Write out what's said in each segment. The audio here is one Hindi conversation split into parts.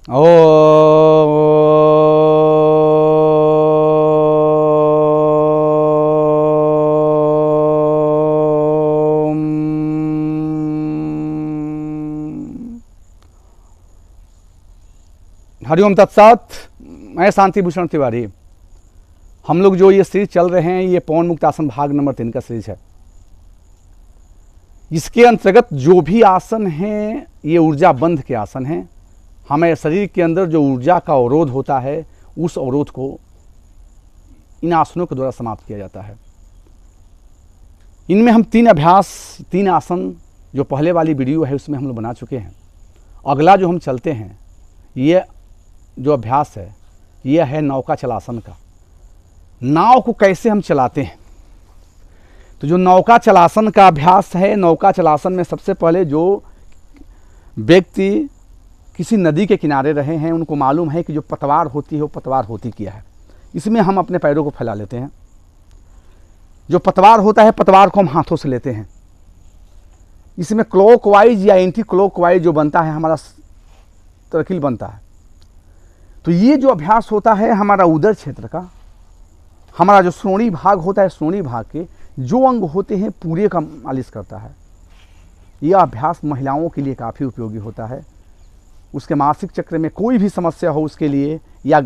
हरिओम तत्सत। मैं शांति भूषण तिवारी। हम लोग जो ये सीरीज चल रहे हैं, ये पवन मुक्त आसन भाग नंबर 3 का सीरीज है। इसके अंतर्गत जो भी आसन हैं ये ऊर्जा बंध के आसन हैं। हमारे शरीर के अंदर जो ऊर्जा का अवरोध होता है, उस अवरोध को इन आसनों के द्वारा समाप्त किया जाता है। इनमें हम 3 अभ्यास, 3 आसन जो पहले वाली वीडियो है उसमें हम लोग बना चुके हैं। अगला जो हम चलते हैं, ये जो अभ्यास है यह है नौका चलासन का। नाव को कैसे हम चलाते हैं, तो जो नौका चलासन का अभ्यास है, नौका चलासन में सबसे पहले जो व्यक्ति किसी नदी के किनारे रहे हैं उनको मालूम है कि जो पतवार होती है वो पतवार होती क्या है। इसमें हम अपने पैरों को फैला लेते हैं। जो पतवार होता है, पतवार को हम हाथों से लेते हैं। इसमें क्लॉकवाइज या एंटी क्लॉकवाइज जो बनता है, हमारा सर्किल बनता है। तो ये जो अभ्यास होता है हमारा उदर क्षेत्र का, हमारा जो श्रोणी भाग होता है, श्रोणी भाग के जो अंग होते हैं पूरे का मालिश करता है। यह अभ्यास महिलाओं के लिए काफ़ी उपयोगी होता है। उसके मासिक चक्र में कोई भी समस्या हो उसके लिए, या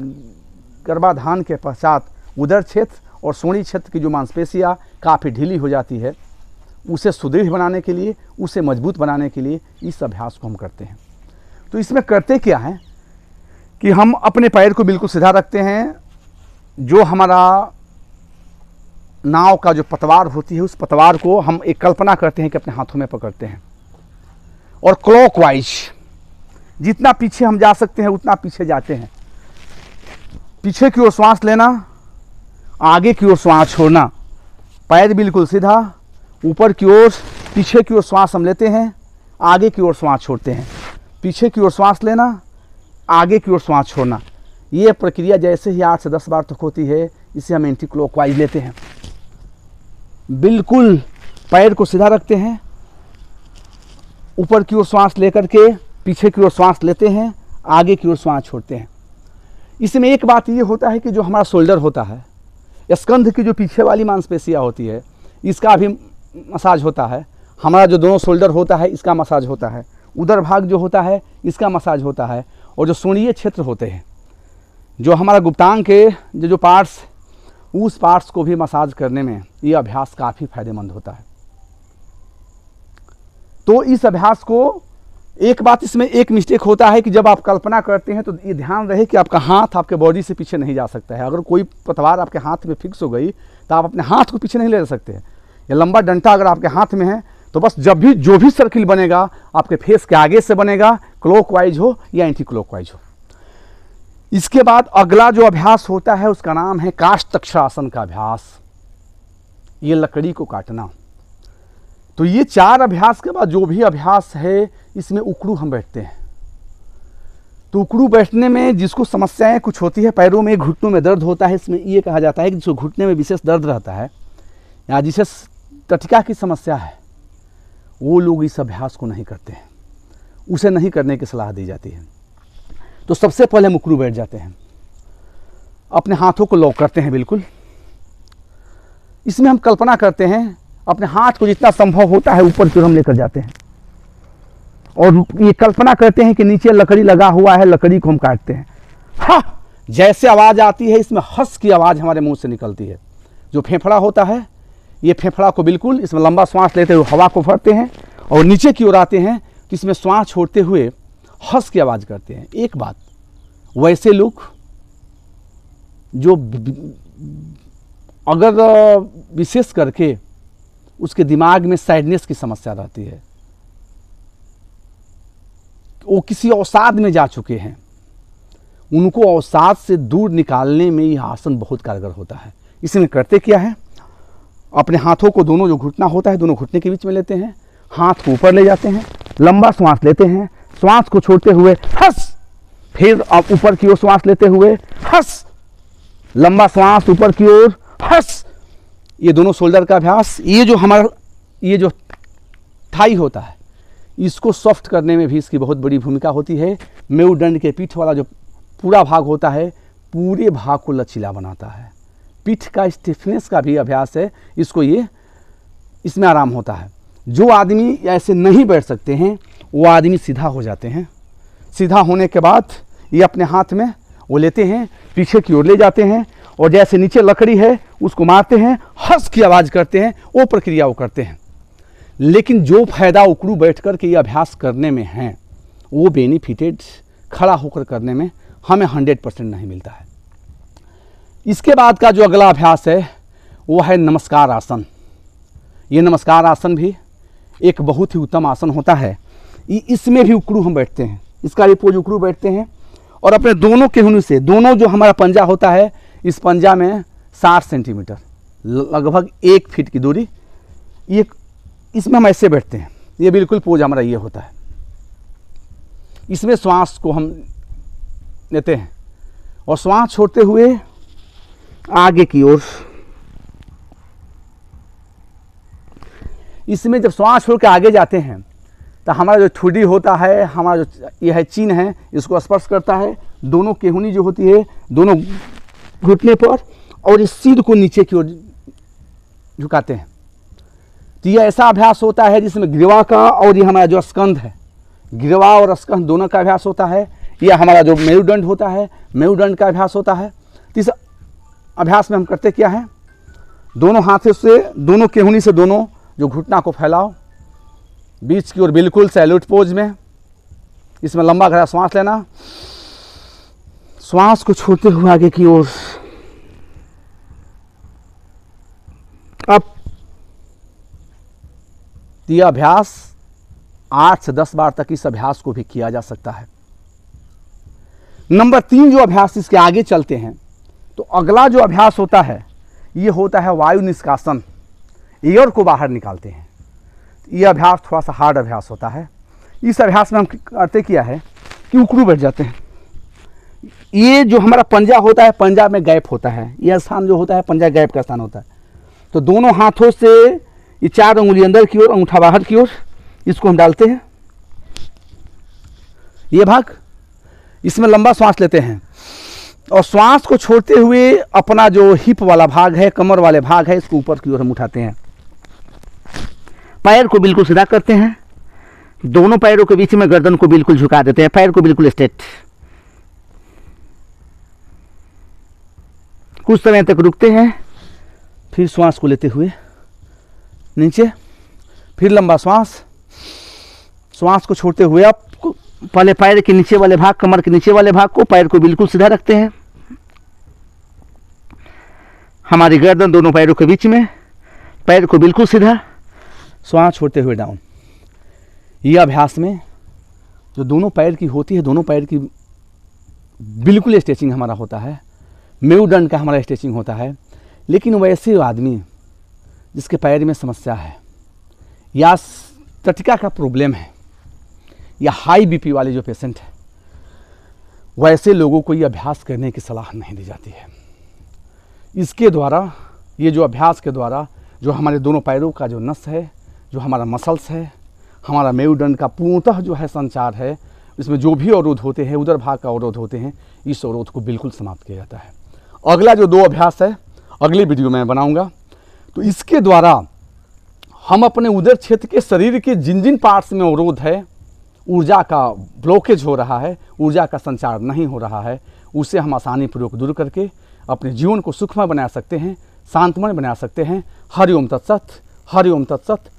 गर्भाधान के पश्चात उदर क्षेत्र और श्रोणी क्षेत्र की जो मांसपेशियाँ काफ़ी ढीली हो जाती है, उसे सुदृढ़ बनाने के लिए, उसे मजबूत बनाने के लिए इस अभ्यास को हम करते हैं। तो इसमें करते क्या है कि हम अपने पैर को बिल्कुल सीधा रखते हैं। जो हमारा नाव का जो पतवार होती है, उस पतवार को हम एक कल्पना करते हैं कि अपने हाथों में पकड़ते हैं और क्लॉकवाइज जितना पीछे हम जा सकते हैं उतना पीछे जाते हैं। पीछे की ओर श्वास लेना, आगे की ओर श्वास छोड़ना। पैर बिल्कुल सीधा, ऊपर की ओर, पीछे की ओर श्वास हम लेते हैं, आगे की ओर श्वास छोड़ते हैं। पीछे की ओर श्वास लेना, आगे की ओर श्वास छोड़ना। ये प्रक्रिया जैसे ही 8 से 10 बार तक होती है, इसे हम एंटी क्लॉकवाइज लेते हैं। बिल्कुल पैर को सीधा रखते हैं, ऊपर की ओर श्वास लेकर के पीछे की ओर श्वास लेते हैं, आगे की ओर श्वास छोड़ते हैं। इसमें एक बात ये होता है कि जो हमारा शोल्डर होता है, स्कंध की जो पीछे वाली मांसपेशियाँ होती है, इसका भी मसाज होता है। हमारा जो दोनों शोल्डर होता है इसका मसाज होता है। उदर भाग जो होता है इसका मसाज होता है। और जो श्रोणीय क्षेत्र होते हैं, जो हमारा गुप्तांग के जो पार्ट्स, उस पार्ट्स को भी मसाज करने में ये अभ्यास काफ़ी फायदेमंद होता है। तो इस अभ्यास को, एक बात इसमें एक मिस्टेक होता है कि जब आप कल्पना करते हैं तो ये ध्यान रहे कि आपका हाथ आपके बॉडी से पीछे नहीं जा सकता है। अगर कोई पतवार आपके हाथ में फिक्स हो गई तो आप अपने हाथ को पीछे नहीं ले सकते हैं। या लंबा डंडा अगर आपके हाथ में है तो बस जब भी जो भी सर्किल बनेगा आपके फेस के आगे से बनेगा, क्लॉकवाइज हो या एंटी क्लॉकवाइज हो। इसके बाद अगला जो अभ्यास होता है उसका नाम है काष्ठक्षरासन का अभ्यास। ये लकड़ी को काटना। तो ये 4 अभ्यास के बाद जो भी अभ्यास है, इसमें उकड़ू हम बैठते हैं। तो उकड़ू बैठने में जिसको समस्याएं कुछ होती है, पैरों में, घुटनों में दर्द होता है, इसमें ये कहा जाता है कि जिसको घुटने में विशेष दर्द रहता है या जिसे टटका की समस्या है, वो लोग इस अभ्यास को नहीं करते हैं, उसे नहीं करने की सलाह दी जाती है। तो सबसे पहले हम उकड़ू बैठ जाते हैं, अपने हाथों को लॉक करते हैं बिल्कुल। इसमें हम कल्पना करते हैं, अपने हाथ को जितना संभव होता है ऊपर की ओर हम लेकर जाते हैं और ये कल्पना करते हैं कि नीचे लकड़ी लगा हुआ है, लकड़ी को हम काटते हैं। हा, जैसे आवाज़ आती है इसमें हंस की आवाज़ हमारे मुंह से निकलती है। जो फेफड़ा होता है, ये फेफड़ा को बिल्कुल, इसमें लंबा श्वास लेते हुए हवा को भरते हैं और नीचे की ओर आते हैं तो इसमें श्वास छोड़ते हुए हंस की आवाज़ करते हैं। एक बात, वैसे लोग जो अगर विशेष करके उसके दिमाग में सैडनेस की समस्या रहती है, वो किसी अवसाद में जा चुके हैं, उनको अवसाद से दूर निकालने में यह आसन बहुत कारगर होता है। इसमें करते क्या है, अपने हाथों को, दोनों जो घुटना होता है दोनों घुटने के बीच में लेते हैं, हाथ को ऊपर ले जाते हैं, लंबा श्वास लेते हैं, श्वास को छोड़ते हुए हंस, फिर आप ऊपर की ओर श्वास लेते हुए हंस, लंबा श्वास ऊपर की ओर हंस। ये दोनों शोल्डर का अभ्यास। ये जो हमारा, ये जो थाई होता है, इसको सॉफ्ट करने में भी इसकी बहुत बड़ी भूमिका होती है। मेरुदंड के पीठ वाला जो पूरा भाग होता है, पूरे भाग को लचीला बनाता है। पीठ का स्टिफनेस का भी अभ्यास है, इसमें आराम होता है। जो आदमी ऐसे नहीं बैठ सकते हैं वो आदमी सीधा हो जाते हैं। सीधा होने के बाद ये अपने हाथ में वो लेते हैं, पीछे की ओर ले जाते हैं और जैसे नीचे लकड़ी है उसको मारते हैं, हंस की आवाज़ करते हैं, वो प्रक्रिया वो करते हैं। लेकिन जो फायदा उकड़ू बैठ कर के ये अभ्यास करने में है वो बेनिफिटेड खड़ा होकर करने में हमें 100% नहीं मिलता है। इसके बाद का जो अगला अभ्यास है वो है नमस्कार आसन। ये नमस्कार आसन भी एक बहुत ही उत्तम आसन होता है। इसमें भी उकड़ू हम बैठते हैं, इसका भी पोज उकड़ू बैठते हैं और अपने दोनों केहूनी से, दोनों जो हमारा पंजा होता है, इस पंजा में 60 सेंटीमीटर लगभग 1 फीट की दूरी, ये इसमें हम ऐसे बैठते हैं। ये बिल्कुल पोज हमारा ये होता है। इसमें श्वास को हम लेते हैं और श्वास छोड़ते हुए आगे की ओर, इसमें जब श्वास छोड़ के आगे जाते हैं तो हमारा जो ठुड्डी होता है, हमारा जो यह है चिन्ह है, इसको स्पर्श करता है। दोनों केहूनी जो होती है दोनों घुटने पर, और इस सिर को नीचे की ओर झुकाते हैं। तो यह ऐसा अभ्यास होता है जिसमें ग्रीवा का और ये हमारा जो स्कंध है, ग्रीवा और स्कंध दोनों का अभ्यास होता है। यह हमारा जो मेरुदंड होता है, मेरुदंड का अभ्यास होता है। तो इस अभ्यास में हम करते क्या है, दोनों हाथों से, दोनों केहूनी से दोनों जो घुटना को फैलाओ, बीच की ओर बिल्कुल सैल्यूट पोज में। इसमें लंबा गहरा श्वास लेना, श्वास को छोड़ते हुए आगे की ओर। अब यह अभ्यास 8 से 10 बार तक इस अभ्यास को भी किया जा सकता है। नंबर 3 जो अभ्यास, इसके आगे चलते हैं तो अगला जो अभ्यास होता है ये होता है वायु निष्कासन। एयर को बाहर निकालते हैं। यह अभ्यास थोड़ा सा हार्ड अभ्यास होता है। इस अभ्यास में हम करते क्या है कि उकड़ू बैठ जाते हैं। ये जो हमारा पंजा होता है, पंजा में गैप होता है, यह स्थान जो होता है पंजा गैप का स्थान होता है। तो दोनों हाथों से ये 4 उंगली अंदर की ओर, अंगूठा बाहर की ओर, इसको हम डालते हैं। ये भाग, इसमें लंबा श्वास लेते हैं और श्वास को छोड़ते हुए अपना जो हिप वाला भाग है, कमर वाले भाग है, इसको ऊपर की ओर हम उठाते हैं। पैर को बिल्कुल सीधा करते हैं, दोनों पैरों के बीच में गर्दन को बिल्कुल झुका देते हैं, पैर को बिल्कुल स्ट्रेट। कुछ समय तक रुकते हैं, फिर श्वास को लेते हुए नीचे, फिर लंबा श्वास, श्वास को छोड़ते हुए आप पहले पैर के नीचे वाले भाग, कमर के नीचे वाले भाग को, पैर को बिल्कुल सीधा रखते हैं। हमारी गर्दन दोनों पैरों के बीच में, पैर को बिल्कुल सीधा, श्वास छोड़ते हुए डाउन। यह अभ्यास में जो दोनों पैर की होती है, दोनों पैर की बिल्कुल स्ट्रेचिंग हमारा होता है, मेरुदंड का हमारा स्ट्रेचिंग होता है। लेकिन वैसे आदमी जिसके पैर में समस्या है या तटिका का प्रॉब्लम है या हाई बीपी वाले जो पेशेंट है, वैसे लोगों को ये अभ्यास करने की सलाह नहीं दी जाती है। इसके द्वारा, ये जो अभ्यास के द्वारा जो हमारे दोनों पैरों का जो नस है, जो हमारा मसल्स है, हमारा मेरुदंड का पूर्णतः जो है संचार है, इसमें जो भी अवरोध होते हैं, उदर भाग का अवरोध होते हैं, इस अवरोध को बिल्कुल समाप्त किया जाता है। अगला जो 2 अभ्यास है अगली वीडियो में बनाऊंगा। तो इसके द्वारा हम अपने उदर क्षेत्र के शरीर के जिन जिन पार्ट्स में अवरोध है, ऊर्जा का ब्लॉकेज हो रहा है, ऊर्जा का संचार नहीं हो रहा है, उसे हम आसानी पूर्वक दूर करके अपने जीवन को सुखमय बना सकते हैं, शांतमय बना सकते हैं। हरि ओम तत्सत, हरि ओम तत्सत।